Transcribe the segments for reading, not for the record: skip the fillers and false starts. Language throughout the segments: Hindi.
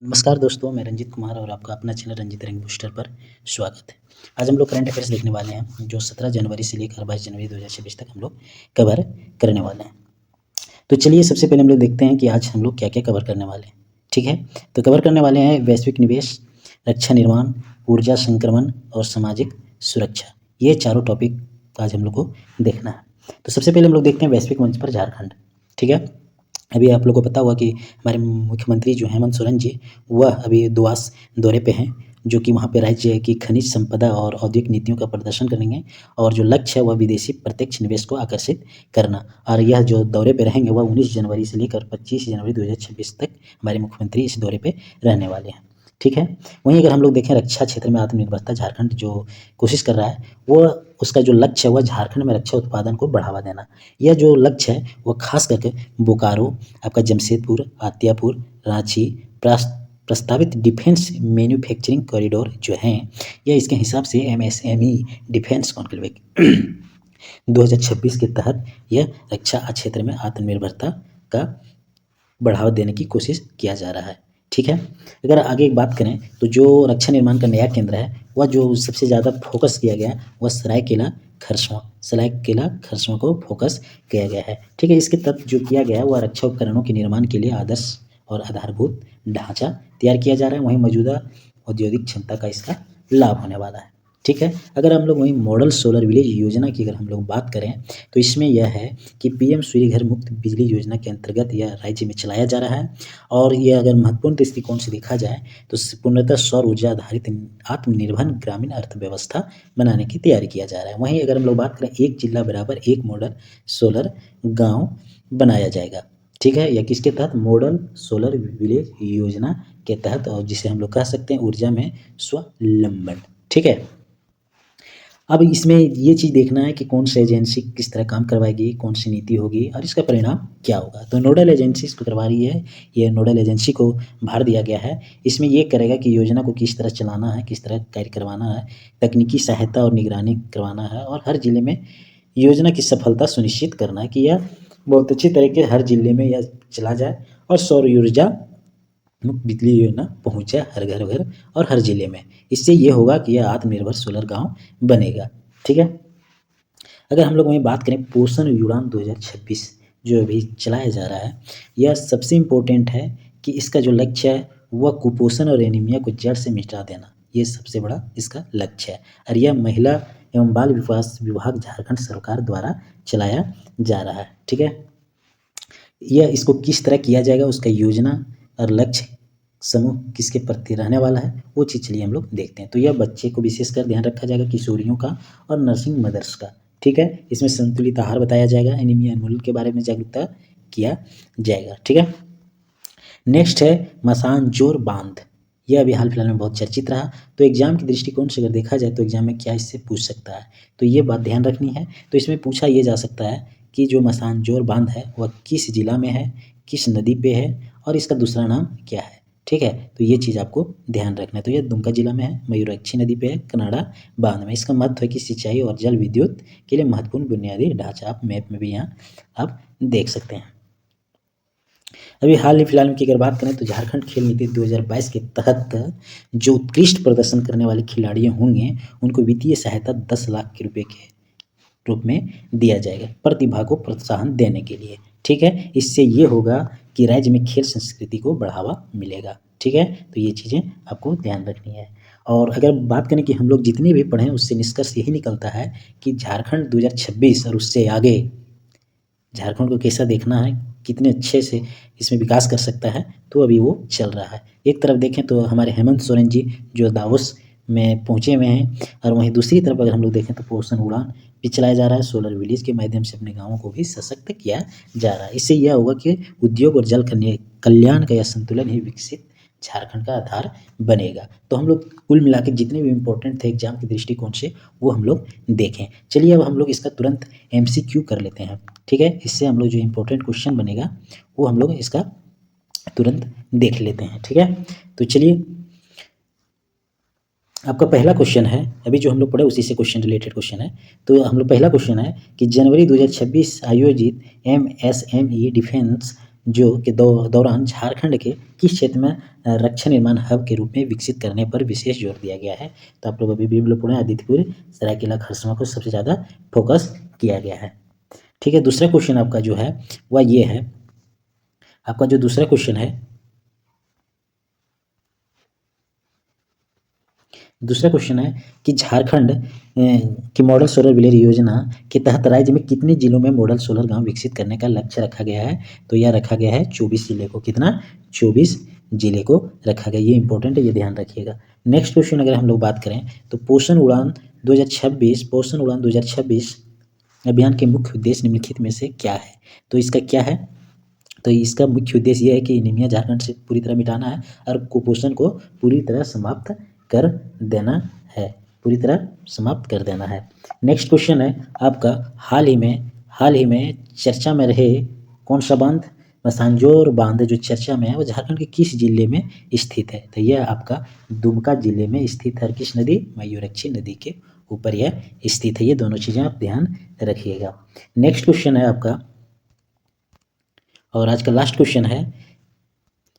नमस्कार दोस्तों, मैं रंजीत कुमार और आपका अपना चैनल रंजीत रंग बूस्टर पर स्वागत है। आज हम लोग करंट अफेयर्स देखने वाले हैं जो 17 जनवरी से लेकर 22 जनवरी 2026 तक हम लोग कवर करने वाले हैं। तो चलिए सबसे पहले हम लोग देखते हैं कि आज हम लोग क्या-क्या कवर करने वाले हैं, ठीक है? तो कवर करने वाले हैं वैश्विक निवेश, रक्षा निर्माण, ऊर्जा संक्रमण और सामाजिक सुरक्षा। ये चारों टॉपिक आज हम लोग को देखना है। तो सबसे पहले हम लोग देखते हैं वैश्विक मंच पर झारखंड, ठीक है? अभी आप लोगों को पता होगा कि हमारे मुख्यमंत्री जो हेमंत सोरेन जी, वह अभी दूआस दौरे पे हैं, जो कि वहाँ पे राज्य की खनिज संपदा और औद्योगिक नीतियों का प्रदर्शन करेंगे और जो लक्ष्य है वह विदेशी प्रत्यक्ष निवेश को आकर्षित करना। और यह जो दौरे पे रहेंगे वह 19 जनवरी से लेकर 25 जनवरी 2026 तक हमारे मुख्यमंत्री इस दौरे पे रहने वाले हैं, ठीक है? वहीं अगर हम लोग देखें रक्षा क्षेत्र में आत्मनिर्भरता झारखंड जो कोशिश कर रहा है, वो उसका जो लक्ष्य है वह झारखंड में रक्षा उत्पादन को बढ़ावा देना। यह जो लक्ष्य है वो खास करके बोकारो, आपका जमशेदपुर, आत्यापुर, रांची, प्रस्तावित डिफेंस मैन्युफैक्चरिंग कॉरिडोर जो हैं, यह इसके हिसाब से एमएसएमई डिफेंस कॉन्क्लेव 2026 के तहत यह रक्षा क्षेत्र में आत्मनिर्भरता का बढ़ावा देने की कोशिश किया जा रहा है, ठीक है? अगर आगे एक बात करें तो जो रक्षा निर्माण का नया केंद्र है, वह जो सबसे ज़्यादा फोकस किया गया है वह सरायकेला खरसवां को फोकस किया गया है, ठीक है? इसके तहत जो किया गया है वह रक्षा उपकरणों के निर्माण के लिए आदर्श और आधारभूत ढांचा तैयार किया जा रहा है। वहीं मौजूदा औद्योगिक क्षमता का इसका लाभ होने वाला है, ठीक है? अगर हम लोग वहीं मॉडल सोलर विलेज योजना की अगर हम लोग बात करें तो इसमें यह है कि पीएम सूर्य घर मुफ्त बिजली योजना के अंतर्गत यह राज्य में चलाया जा रहा है और यह अगर महत्वपूर्ण दृष्टिकोण से देखा जाए तो पूर्णतः सौर ऊर्जा आधारित आत्मनिर्भर ग्रामीण अर्थव्यवस्था बनाने की तैयारी किया जा रहा है। वहीं अगर हम लोग बात करें एक जिला बराबर एक मॉडल सोलर गाँव बनाया जाएगा, ठीक है? या किसके तहत? मॉडल सोलर विलेज योजना के तहत, और जिसे हम लोग कह सकते हैं ऊर्जा में स्वावलंबन, ठीक है? अब इसमें ये चीज़ देखना है कि कौन सी एजेंसी किस तरह काम करवाएगी, कौन सी नीति होगी और इसका परिणाम क्या होगा। तो नोडल एजेंसी इसको करवा रही है, ये नोडल एजेंसी को भार दिया गया है। इसमें ये करेगा कि योजना को किस तरह चलाना है, किस तरह कार्य करवाना है, तकनीकी सहायता और निगरानी करवाना है और हर जिले में योजना की सफलता सुनिश्चित करना है कि यह बहुत अच्छी तरीके हर जिले में यह चला जाए और सौर ऊर्जा मुफ्त बिजली योजना पहुँचे हर घर और हर जिले में। इससे ये होगा कि यह आत्मनिर्भर सोलर गाँव बनेगा, ठीक है? अगर हम लोग वहीं बात करें पोषण उड़ान 2026 जो अभी चलाया जा रहा है, यह सबसे इम्पोर्टेंट है कि इसका जो लक्ष्य है वह कुपोषण और एनीमिया को जड़ से मिटा देना, ये सबसे बड़ा इसका लक्ष्य है और यह महिला एवं बाल विकास विभाग झारखंड सरकार द्वारा चलाया जा रहा है, ठीक है? यह इसको किस तरह किया जाएगा, उसका योजना और लक्ष्य समूह किसके प्रति रहने वाला है, वो चीज़ चलिए हम लोग देखते हैं। तो यह बच्चे को विशेषकर ध्यान रखा जाएगा, किशोरियों का और नर्सिंग मदर्स का, ठीक है? इसमें संतुलित आहार बताया जाएगा, एनीमिया उन्मूलन के बारे में जागरूकता किया जाएगा, ठीक है? नेक्स्ट है मसानजोर बांध, यह अभी हाल फिलहाल में बहुत चर्चित रहा। तो एग्जाम के दृष्टिकोण से अगर देखा जाए तो एग्जाम में क्या इससे पूछ सकता है, तो ये बात ध्यान रखनी है। तो इसमें पूछा ये जा सकता है कि जो मसानजोर बांध है वह किस जिला में है, किस नदी पे है और इसका दूसरा नाम क्या है, ठीक है? तो ये चीज़ आपको ध्यान रखना है। तो ये दुमका जिला में है, मयूराक्षी नदी पे है, कनाडा बांध में। इसका महत्व है कि सिंचाई और जल विद्युत के लिए महत्वपूर्ण बुनियादी ढांचा, आप मैप में भी यहाँ आप देख सकते हैं। अभी हाल ही फिलहाल की अगर बात करें तो झारखंड खेल नीति 2022 के तहत जो उत्कृष्ट प्रदर्शन करने वाले खिलाड़ी होंगे उनको वित्तीय सहायता 10 लाख के रुपए के रूप में दिया जाएगा प्रतिभा को प्रोत्साहन देने के लिए, ठीक है? इससे ये होगा कि राज्य में खेल संस्कृति को बढ़ावा मिलेगा, ठीक है? तो ये चीज़ें आपको ध्यान रखनी है। और अगर बात करें कि हम लोग जितने भी पढ़ें उससे निष्कर्ष यही निकलता है कि झारखंड 2026 और उससे आगे झारखंड को कैसा देखना है, कितने अच्छे से इसमें विकास कर सकता है, तो अभी वो चल रहा है। एक तरफ देखें तो हमारे हेमंत सोरेन जी जो दावोस में पहुँचे हुए हैं और वहीं दूसरी तरफ अगर हम लोग देखें तो पोषण उड़ान भी चलाया जा रहा है, सोलर विलेज के माध्यम से अपने गाँवों को भी सशक्त किया जा रहा है। इससे यह होगा कि उद्योग और जल कल्याण का यह संतुलन ही विकसित झारखंड का आधार बनेगा। तो हम लोग कुल मिला के जितने भी इम्पोर्टेंट थे एग्जाम के दृष्टिकोण से वो हम लोग देखें। चलिए अब हम लोग इसका तुरंत MCQ कर लेते हैं, ठीक है? इससे हम लोग जो इम्पोर्टेंट क्वेश्चन बनेगा वो हम लोग इसका तुरंत देख लेते हैं, ठीक है? तो चलिए आपका पहला क्वेश्चन है, अभी जो हम लोग पढ़े उसी से क्वेश्चन रिलेटेड क्वेश्चन है। तो हम लोग पहला क्वेश्चन है कि जनवरी 2026 आयोजित MSME डिफेंस जो के दौरान झारखंड के किस क्षेत्र में रक्षा निर्माण हब के रूप में विकसित करने पर विशेष जोर दिया गया है? तो आप लोग अभी भी पुणे, आदित्यपुर, सरायकेला खरसावां को सबसे ज़्यादा फोकस किया गया है। ठीक है, दूसरा क्वेश्चन आपका जो है वह ये है, आपका जो दूसरा क्वेश्चन है, दूसरा क्वेश्चन है कि झारखंड की मॉडल सोलर विलेज योजना के तहत राज्य में कितने जिलों में मॉडल सोलर गांव विकसित करने का लक्ष्य रखा गया है? तो यह रखा गया है 24 जिले को। कितना? 24 जिले को रखा गया। ये इंपॉर्टेंट है, ये ध्यान रखिएगा। नेक्स्ट क्वेश्चन अगर हम लोग बात करें तो पोषण उड़ान 2026 अभियान के मुख्य उद्देश्य निम्नलिखित में से क्या है? तो इसका क्या है? तो इसका मुख्य उद्देश्य यह है कि एनीमिया झारखंड से पूरी तरह मिटाना है और कुपोषण को पूरी तरह समाप्त कर देना है, पूरी तरह समाप्त कर देना है। नेक्स्ट क्वेश्चन है आपका, हाल ही में चर्चा में रहे कौन सा बांध? मसांजोर बांध जो चर्चा में है वो झारखंड के किस जिले में स्थित है? तो यह आपका दुमका जिले में स्थित है। किस नदी? मयूरक्षी नदी के ऊपर यह स्थित है। ये दोनों चीज़ें आप ध्यान रखिएगा। नेक्स्ट क्वेश्चन है आपका, और आज का लास्ट क्वेश्चन है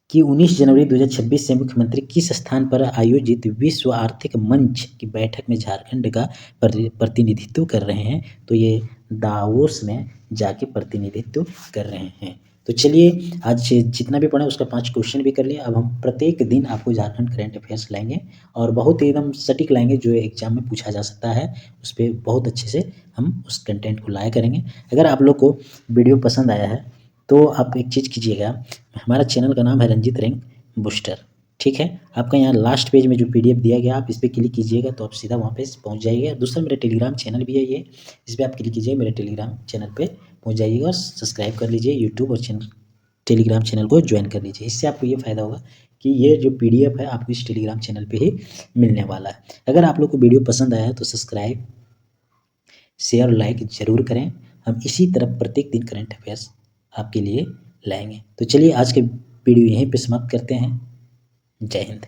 कि 19 जनवरी 2026 से मुख्यमंत्री किस स्थान पर आयोजित विश्व आर्थिक मंच की बैठक में झारखंड का प्रतिनिधित्व कर रहे हैं? तो ये दावोस में जाके प्रतिनिधित्व कर रहे हैं। तो चलिए आज जितना भी पढ़ा उसका 5 क्वेश्चन भी कर लिया। अब हम प्रत्येक दिन आपको झारखंड करंट अफेयर्स लाएंगे और बहुत ही एकदम सटीक लाएंगे, जो एग्जाम में पूछा जा सकता है उस पर बहुत अच्छे से हम उस कंटेंट को लाया करेंगे। अगर आप लोग को वीडियो पसंद आया है तो आप एक चीज़ कीजिएगा, हमारा चैनल का नाम है रंजित रैंक बूस्टर। ठीक है, आपका यहाँ लास्ट पेज में जो PDF दिया गया आप इस पर क्लिक कीजिएगा तो आप सीधा वहाँ पे पहुँच जाइएगा। दूसरा मेरा टेलीग्राम चैनल भी है, ये इस पर आप क्लिक कीजिए, मेरे टेलीग्राम चैनल पे पहुँच जाइएगा और सब्सक्राइब कर लीजिए यूट्यूब और टेलीग्राम चैनल को ज्वाइन कर लीजिए। इससे आपको ये फ़ायदा होगा कि ये जो PDF है आपको इस टेलीग्राम चैनल पर ही मिलने वाला है। अगर आप लोग को वीडियो पसंद आया है तो सब्सक्राइब, शेयर, लाइक ज़रूर करें। हम इसी तरह प्रत्येक दिन करंट अफेयर्स आपके लिए लाएंगे। तो चलिए आज के वीडियो यहीं पे समाप्त करते हैं। जय हिंद।